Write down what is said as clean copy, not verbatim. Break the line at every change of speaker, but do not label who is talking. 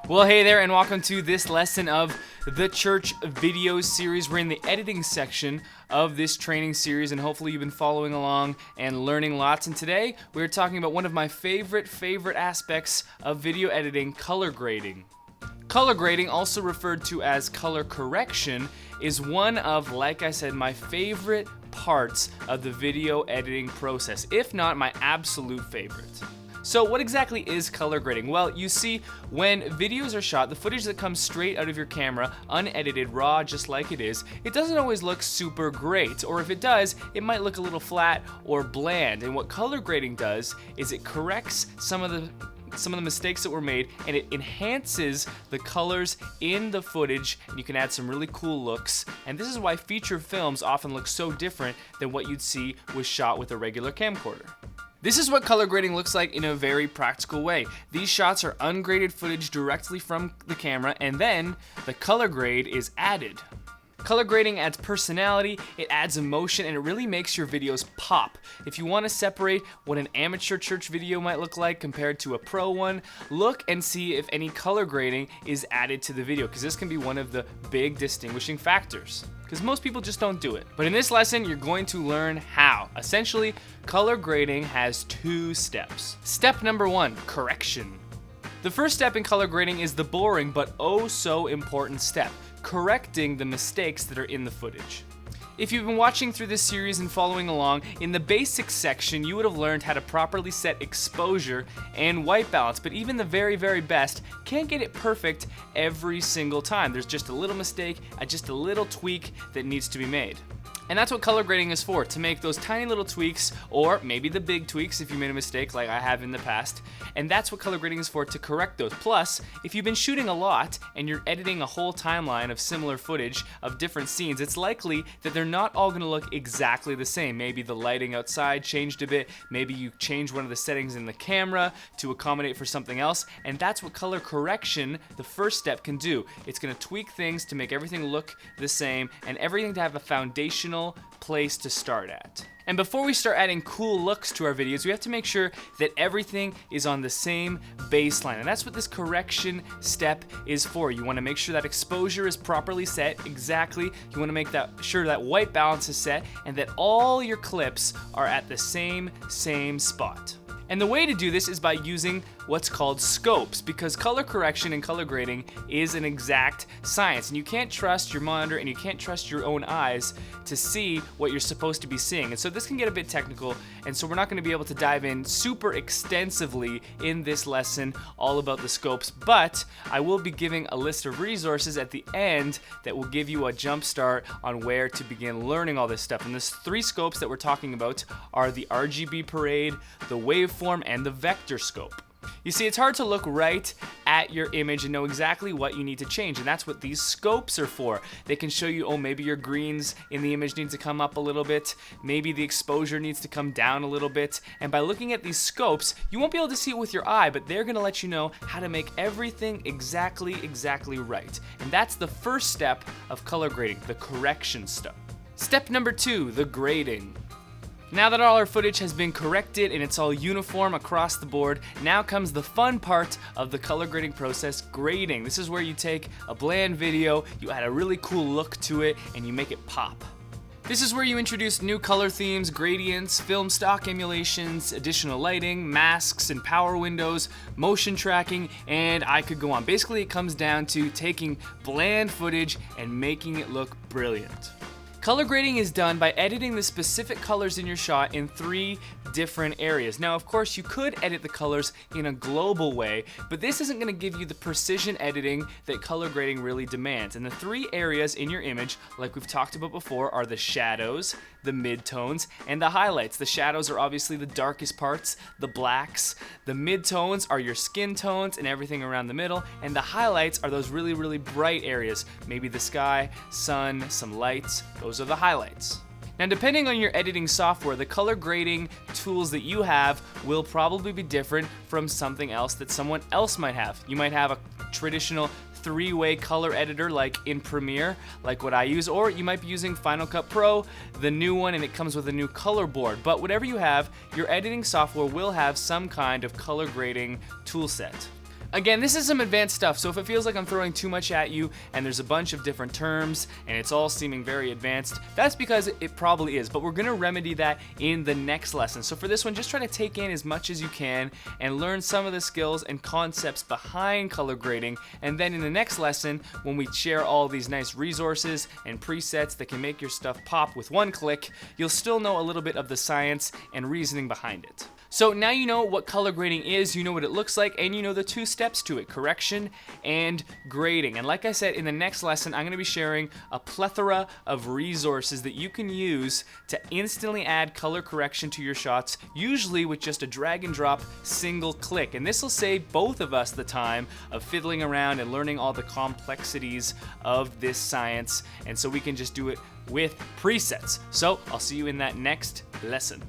Well, hey there, and welcome to this lesson of the Church video series. We're in the editing section of this training series, and hopefully you've been following along and learning lots. And today, we're talking about one of my favorite aspects of video editing, color grading. Color grading, also referred to as color correction, is one of, like I said, my favorite parts of the video editing process, if not my absolute favorite. So what exactly is color grading? Well, you see, when videos are shot, the footage that comes straight out of your camera, unedited, raw, just like it is, it doesn't always look super great, or if it does, it might look a little flat or bland. And what color grading does is it corrects some of the mistakes that were made, and it enhances the colors in the footage, and you can add some really cool looks. And this is why feature films often look so different than what you'd see was shot with a regular camcorder. This is what color grading looks like in a very practical way. These shots are ungraded footage directly from the camera, and then the color grade is added. Color grading adds personality, it adds emotion, and it really makes your videos pop. If you want to separate what an amateur church video might look like compared to a pro one, look and see if any color grading is added to the video, because this can be one of the big distinguishing factors, because most people just don't do it. But in this lesson, you're going to learn how. Essentially, color grading has two steps. Step number one, correction. The first step in color grading is the boring but oh so important step: correcting the mistakes that are in the footage. If you've been watching through this series and following along, in the basics section you would have learned how to properly set exposure and white balance, but even the very best can't get it perfect every single time. There's just a little mistake, just a little tweak that needs to be made. And that's what color grading is for, to make those tiny little tweaks, or maybe the big tweaks if you made a mistake like I have in the past. And that's what color grading is for, to correct those. Plus, if you've been shooting a lot and you're editing a whole timeline of similar footage of different scenes, it's likely that they're not all gonna look exactly the same. Maybe the lighting outside changed a bit, maybe you changed one of the settings in the camera to accommodate for something else, and that's what color correction, the first step, can do. It's gonna tweak things to make everything look the same and everything to have a foundational place to start at. And before we start adding cool looks to our videos, we have to make sure that everything is on the same baseline. And that's what this correction step is for. You want to make sure that exposure is properly set, exactly. You want to make sure that white balance is set, and that all your clips are at the same spot. And the way to do this is by using what's called scopes, because color correction and color grading is an exact science, and you can't trust your monitor and you can't trust your own eyes to see what you're supposed to be seeing. And so this can get a bit technical, and so we're not going to be able to dive in super extensively in this lesson all about the scopes, but I will be giving a list of resources at the end that will give you a jump start on where to begin learning all this stuff. And the three scopes that we're talking about are the RGB parade, the waveform, and the vector scope. You see, it's hard to look right at your image and know exactly what you need to change, and that's what these scopes are for. They can show you, oh, maybe your greens in the image need to come up a little bit, maybe the exposure needs to come down a little bit, and by looking at these scopes, you won't be able to see it with your eye, but they're going to let you know how to make everything exactly right. And that's the first step of color grading, the correction step. Step number two, the grading. Now that all our footage has been corrected and it's all uniform across the board, now comes the fun part of the color grading process, grading. This is where you take a bland video, you add a really cool look to it, and you make it pop. This is where you introduce new color themes, gradients, film stock emulations, additional lighting, masks and power windows, motion tracking, and I could go on. Basically, it comes down to taking bland footage and making it look brilliant. Color grading is done by editing the specific colors in your shot in three different areas. Now, of course, you could edit the colors in a global way, but this isn't going to give you the precision editing that color grading really demands. And the three areas in your image, like we've talked about before, are the shadows, the midtones, and the highlights. The shadows are obviously the darkest parts, the blacks. The midtones are your skin tones and everything around the middle, and the highlights are those really bright areas. Maybe the sky, sun, some lights. Those are the highlights. Now, depending on your editing software, the color grading tools that you have will probably be different from something else that someone else might have. You might have a traditional three-way color editor like in Premiere, like what I use, or you might be using Final Cut Pro, the new one, and it comes with a new color board. But whatever you have, your editing software will have some kind of color grading tool set. Again, this is some advanced stuff, so if it feels like I'm throwing too much at you and there's a bunch of different terms and it's all seeming very advanced, that's because it probably is, but we're going to remedy that in the next lesson. So for this one, just try to take in as much as you can and learn some of the skills and concepts behind color grading, and then in the next lesson, when we share all these nice resources and presets that can make your stuff pop with one click, you'll still know a little bit of the science and reasoning behind it. So now you know what color grading is, you know what it looks like, and you know the 2 steps to it: correction and grading. And like I said, in the next lesson, I'm going to be sharing a plethora of resources that you can use to instantly add color correction to your shots, usually with just a drag and drop single click. And this will save both of us the time of fiddling around and learning all the complexities of this science, and so we can just do it with presets. So I'll see you in that next lesson.